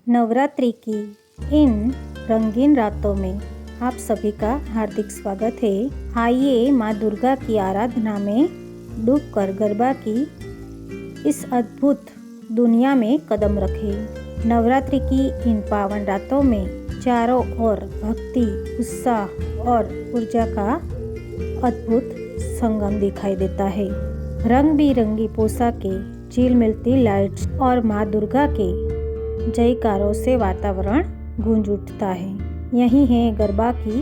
नवरात्रि की इन रंगीन रातों में आप सभी का हार्दिक स्वागत है। आइए माँ दुर्गा की आराधना में डूबकर गरबा की इस अद्भुत दुनिया में कदम रखें। नवरात्रि की इन पावन रातों में चारों ओर भक्ति, उत्साह और ऊर्जा का अद्भुत संगम दिखाई देता है। रंग बिरंगी पोशाकें, झिलमिलती लाइट्स और माँ दुर्गा के जयकारों से वातावरण गूंज उठता है। यही है गरबा की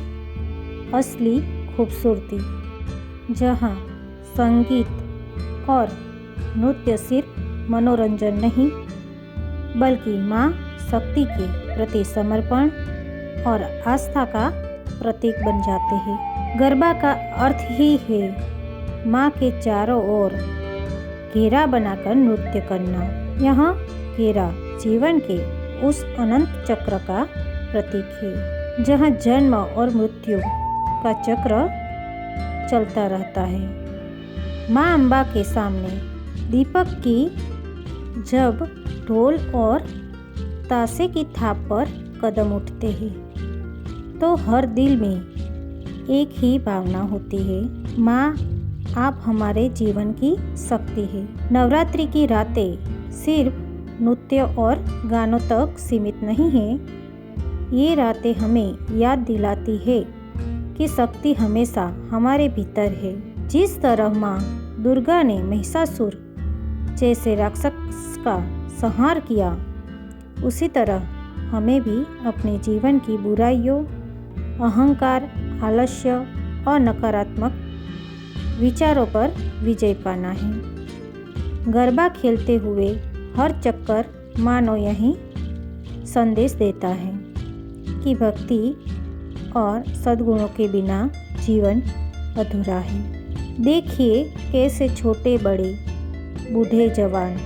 असली खूबसूरती, जहां संगीत और नृत्य सिर्फ मनोरंजन नहीं बल्कि माँ शक्ति के प्रति समर्पण और आस्था का प्रतीक बन जाते हैं। गरबा का अर्थ ही है माँ के चारों ओर घेरा बनाकर नृत्य करना। यह घेरा जीवन के उस अनंत चक्र का प्रतीक है जहाँ जन्म और मृत्यु का चक्र चलता रहता है। माँ अम्बा के सामने दीपक की जब ढोल और ताशे की थाप पर कदम उठते हैं तो हर दिल में एक ही भावना होती है, माँ आप हमारे जीवन की शक्ति है। नवरात्रि की रातें सिर्फ नृत्य और गानों तक सीमित नहीं है। ये रातें हमें याद दिलाती है कि शक्ति हमेशा हमारे भीतर है। जिस तरह माँ दुर्गा ने महिषासुर जैसे राक्षस का संहार किया, उसी तरह हमें भी अपने जीवन की बुराइयों, अहंकार, आलस्य और नकारात्मक विचारों पर विजय पाना है। गरबा खेलते हुए हर चक्कर मानो यही संदेश देता है कि भक्ति और सद्गुणों के बिना जीवन अधूरा है। देखिए कैसे छोटे बड़े, बूढ़े जवान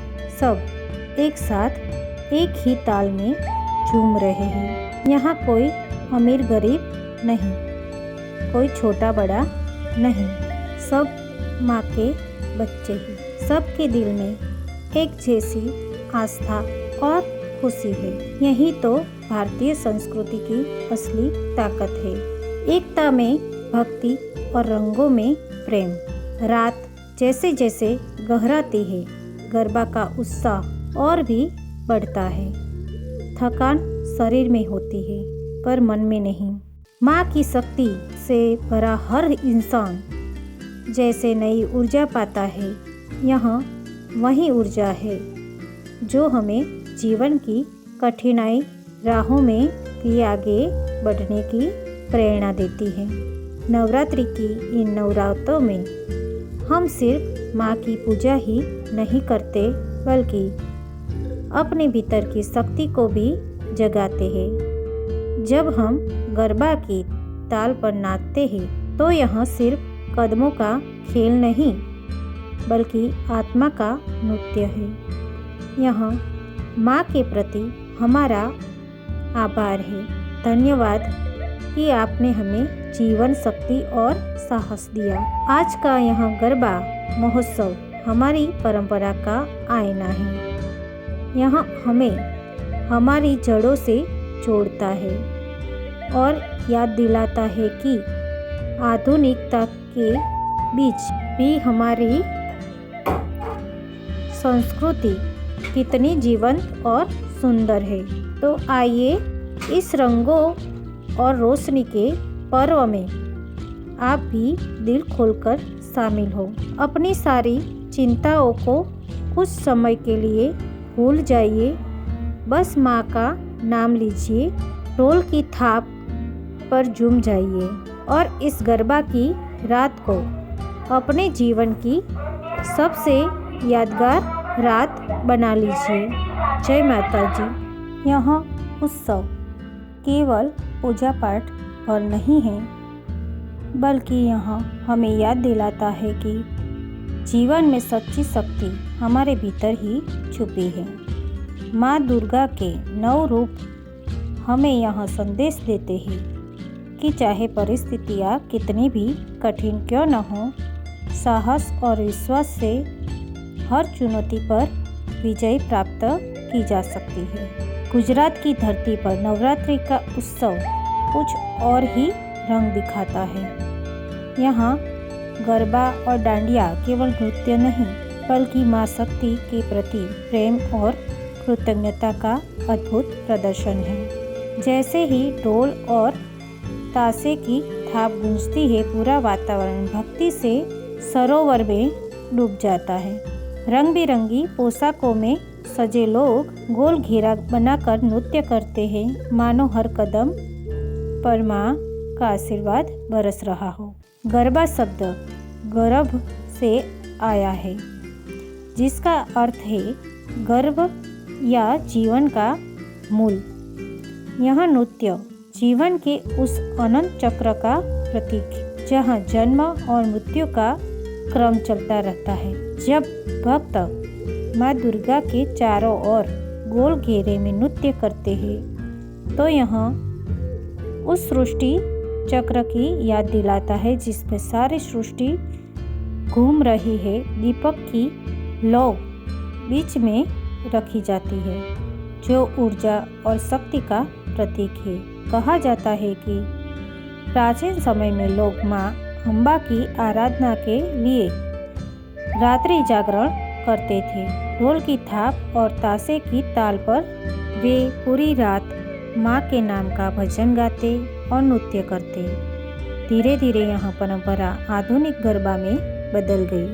सब एक साथ एक ही ताल में झूम रहे हैं। यहाँ कोई अमीर गरीब नहीं, कोई छोटा बड़ा नहीं, सब माँ के बच्चे ही। सबके दिल में एक जैसी आस्था और खुशी है। यही तो भारतीय संस्कृति की असली ताकत है। एकता में भक्ति और रंगों में प्रेम। रात जैसे जैसे गहराती है, गरबा का उत्साह और भी बढ़ता है। थकान शरीर में होती है पर मन में नहीं। माँ की शक्ति से भरा हर इंसान जैसे नई ऊर्जा पाता है। यहाँ वही ऊर्जा है जो हमें जीवन की कठिनाई राहों में भी आगे बढ़ने की प्रेरणा देती है। नवरात्रि की इन नवरात्रों में हम सिर्फ माँ की पूजा ही नहीं करते बल्कि अपने भीतर की शक्ति को भी जगाते हैं। जब हम गरबा की ताल पर नाचते हैं तो यह सिर्फ कदमों का खेल नहीं बल्कि आत्मा का नृत्य है। यह माँ के प्रति हमारा आभार है। धन्यवाद कि आपने हमें जीवन, शक्ति और साहस दिया। आज का यह गरबा महोत्सव हमारी परंपरा का आईना है। यह हमें हमारी जड़ों से जोड़ता है और याद दिलाता है कि आधुनिकता के बीच भी हमारी संस्कृति कितनी जीवंत और सुंदर है। तो आइए इस रंगों और रोशनी के पर्व में आप भी दिल खोलकर शामिल हो। अपनी सारी चिंताओं को कुछ समय के लिए भूल जाइए, बस माँ का नाम लीजिए, ढोल की थाप पर झूम जाइए और इस गरबा की रात को अपने जीवन की सबसे यादगार रात बना लीजिए। जय माता जी। यह उत्सव केवल पूजा पाठ पर नहीं है बल्कि यह हमें याद दिलाता है कि जीवन में सच्ची शक्ति हमारे भीतर ही छुपी है। माँ दुर्गा के 9 रूप हमें यह संदेश देते हैं कि चाहे परिस्थितियाँ कितनी भी कठिन क्यों न हो, साहस और विश्वास से हर चुनौती पर विजय प्राप्त की जा सकती है। गुजरात की धरती पर नवरात्रि का उत्सव कुछ और ही रंग दिखाता है। यहाँ गरबा और डांडिया केवल नृत्य नहीं बल्कि माँ शक्ति के प्रति प्रेम और कृतज्ञता का अद्भुत प्रदर्शन है। जैसे ही ढोल और ताशे की थाप गूंजती है, पूरा वातावरण भक्ति से सरोवर में डूब जाता है। रंग बिरंगी पोशाकों में सजे लोग गोल घेरा बनाकर नृत्य करते हैं, मानो हर कदम पर माँ का आशीर्वाद बरस रहा हो। गरबा शब्द गर्भ से आया है, जिसका अर्थ है गर्भ या जीवन का मूल। यह नृत्य जीवन के उस अनंत चक्र का प्रतीक है, जहाँ जन्म और मृत्यु का क्रम चलता रहता है। जब भक्त माँ दुर्गा के चारों ओर गोल घेरे में नृत्य करते हैं, तो यह उस सृष्टि चक्र की याद दिलाता है, जिसमें सारी सृष्टि घूम रही है। दीपक की लौ बीच में रखी जाती है, जो ऊर्जा और शक्ति का प्रतीक है। कहा जाता है कि प्राचीन समय में लोग माँ अम्बा की आराधना के लिए रात्रि जागरण करते थे। ढोल की थाप और ताशे की ताल पर वे पूरी रात माँ के नाम का भजन गाते और नृत्य करते। धीरे धीरे यह परंपरा आधुनिक गरबा में बदल गई,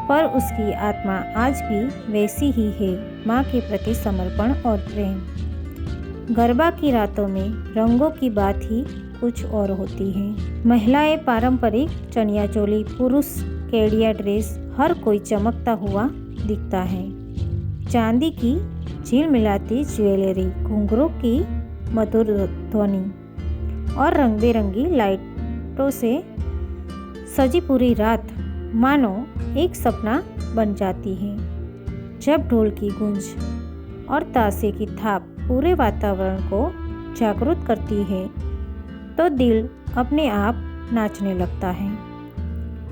पर उसकी आत्मा आज भी वैसी ही है, माँ के प्रति समर्पण और प्रेम। गरबा की रातों में रंगों की बात ही कुछ और होती है। महिलाएं पारंपरिक चनिया चोली, पुरुष केडिया ड्रेस, हर कोई चमकता हुआ दिखता है। चांदी की झिलमिलाती ज्वेलरी, घुंघरू की मधुर ध्वनि और रंग बिरंगी लाइटों से सजी पूरी रात मानो एक सपना बन जाती है। जब ढोल की गूंज और ताशे की थाप पूरे वातावरण को जागरूक करती है, तो दिल अपने आप नाचने लगता है।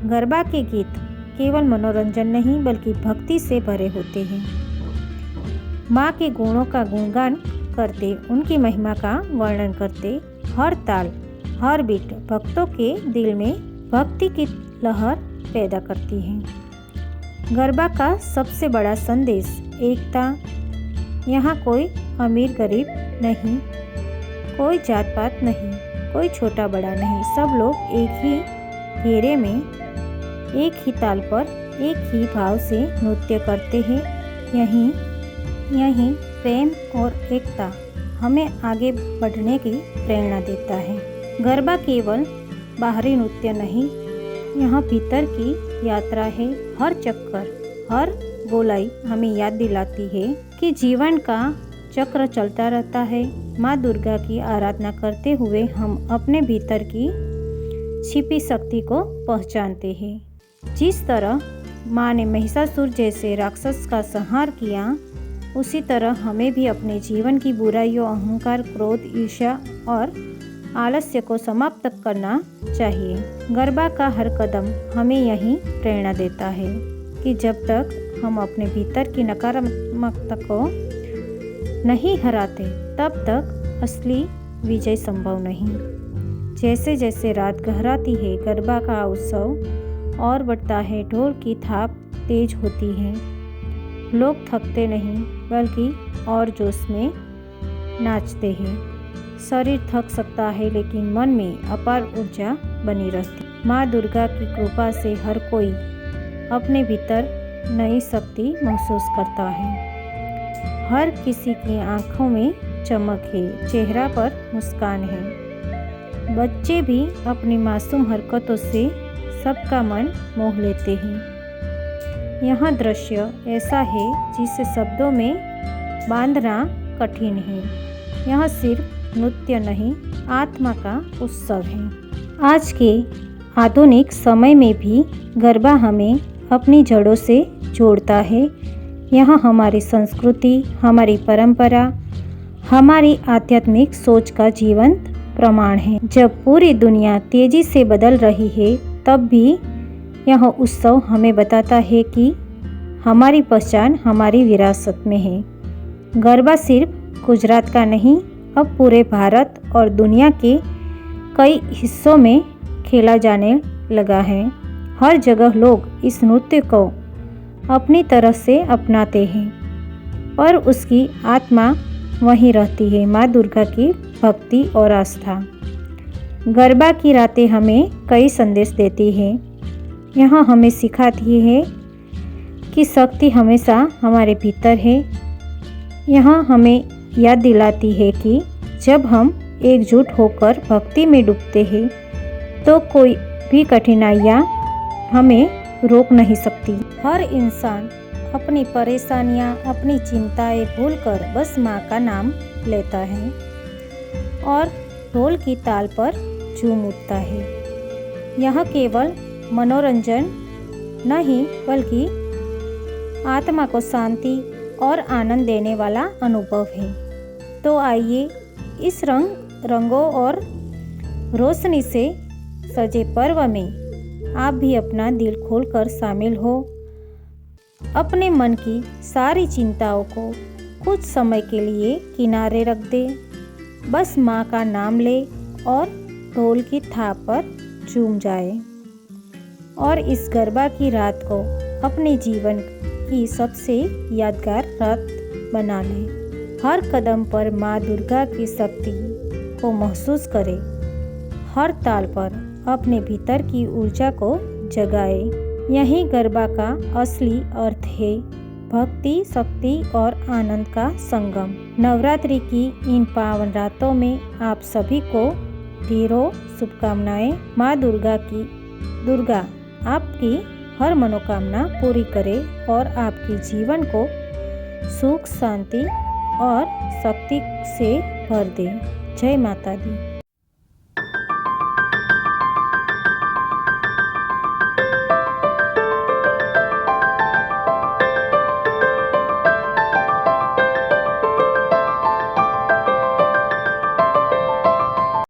गरबा के गीत केवल मनोरंजन नहीं बल्कि भक्ति से भरे होते हैं। माँ के गुणों का गुणगान करते, उनकी महिमा का वर्णन करते, हर ताल हर बीट भक्तों के दिल में भक्ति की लहर पैदा करती है। गरबा का सबसे बड़ा संदेश एकता। यहाँ कोई अमीर गरीब नहीं, कोई जात पात नहीं, कोई छोटा बड़ा नहीं, सब लोग एक ही घेरे में एक ही ताल पर एक ही भाव से नृत्य करते हैं। यही प्रेम और एकता हमें आगे बढ़ने की प्रेरणा देता है। गरबा केवल बाहरी नृत्य नहीं, यह भीतर की यात्रा है। हर चक्कर, हर गोलाई हमें याद दिलाती है कि जीवन का चक्र चलता रहता है। माँ दुर्गा की आराधना करते हुए हम अपने भीतर की छिपी शक्ति को पहचानते हैं। जिस तरह माँ ने महिषासुर जैसे राक्षस का संहार किया, उसी तरह हमें भी अपने जीवन की बुराइयों, अहंकार, क्रोध, ईर्ष्या और आलस्य को समाप्त करना चाहिए। गरबा का हर कदम हमें यही प्रेरणा देता है कि जब तक हम अपने भीतर की नकारात्मकता को नहीं हराते, तब तक असली विजय संभव नहीं। जैसे जैसे रात गहराती है, गरबा का उत्सव और बढ़ता है। ढोल की थाप तेज होती है, लोग थकते नहीं बल्कि और जोश में नाचते हैं। शरीर थक सकता है लेकिन मन में अपार ऊर्जा बनी रहती। माँ दुर्गा की कृपा से हर कोई अपने भीतर नई शक्ति महसूस करता है। हर किसी की आंखों में चमक है, चेहरा पर मुस्कान है। बच्चे भी अपनी मासूम हरकतों से सबका मन मोह लेते हैं। यह दृश्य ऐसा है जिसे शब्दों में बांधना कठिन है। यह सिर्फ नृत्य नहीं, आत्मा का उत्सव है। आज के आधुनिक समय में भी गरबा हमें अपनी जड़ों से जोड़ता है। यह हमारी संस्कृति, हमारी परंपरा, हमारी आध्यात्मिक सोच का जीवंत प्रमाण है। जब पूरी दुनिया तेजी से बदल रही है, तब भी यह उत्सव हमें बताता है कि हमारी पहचान हमारी विरासत में है। गरबा सिर्फ गुजरात का नहीं, अब पूरे भारत और दुनिया के कई हिस्सों में खेला जाने लगा है। हर जगह लोग इस नृत्य को अपनी तरह से अपनाते हैं और उसकी आत्मा वहीं रहती है। माँ दुर्गा की भक्ति और आस्था। गरबा की रातें हमें कई संदेश देती हैं। यहाँ हमें सिखाती है कि शक्ति हमेशा हमारे भीतर है। यहाँ हमें याद दिलाती है कि जब हम एकजुट होकर भक्ति में डूबते हैं तो कोई भी कठिनाइयाँ हमें रोक नहीं सकती। हर इंसान अपनी परेशानियाँ, अपनी चिंताएं भूलकर बस माँ का नाम लेता है और ढोल की ताल पर झूम उठता है। यह केवल मनोरंजन नहीं बल्कि आत्मा को शांति और आनंद देने वाला अनुभव है। तो आइए इस रंगों और रोशनी से सजे पर्व में आप भी अपना दिल खोलकर शामिल हो। अपने मन की सारी चिंताओं को कुछ समय के लिए किनारे रख दे। बस माँ का नाम ले और ढोल की थाप पर झूम जाए और इस गरबा की रात को अपने जीवन की सबसे यादगार रात बना लें। हर कदम पर माँ दुर्गा की शक्ति को महसूस करें। हर ताल पर अपने भीतर की ऊर्जा को जगाए। यही गरबा का असली अर्थ है, भक्ति, शक्ति और आनंद का संगम। नवरात्रि की इन पावन रातों में आप सभी को ढेरों शुभकामनाएं। माँ दुर्गा आपकी हर मनोकामना पूरी करे और आपके जीवन को सुख, शांति और शक्ति से भर दे। जय माता दी।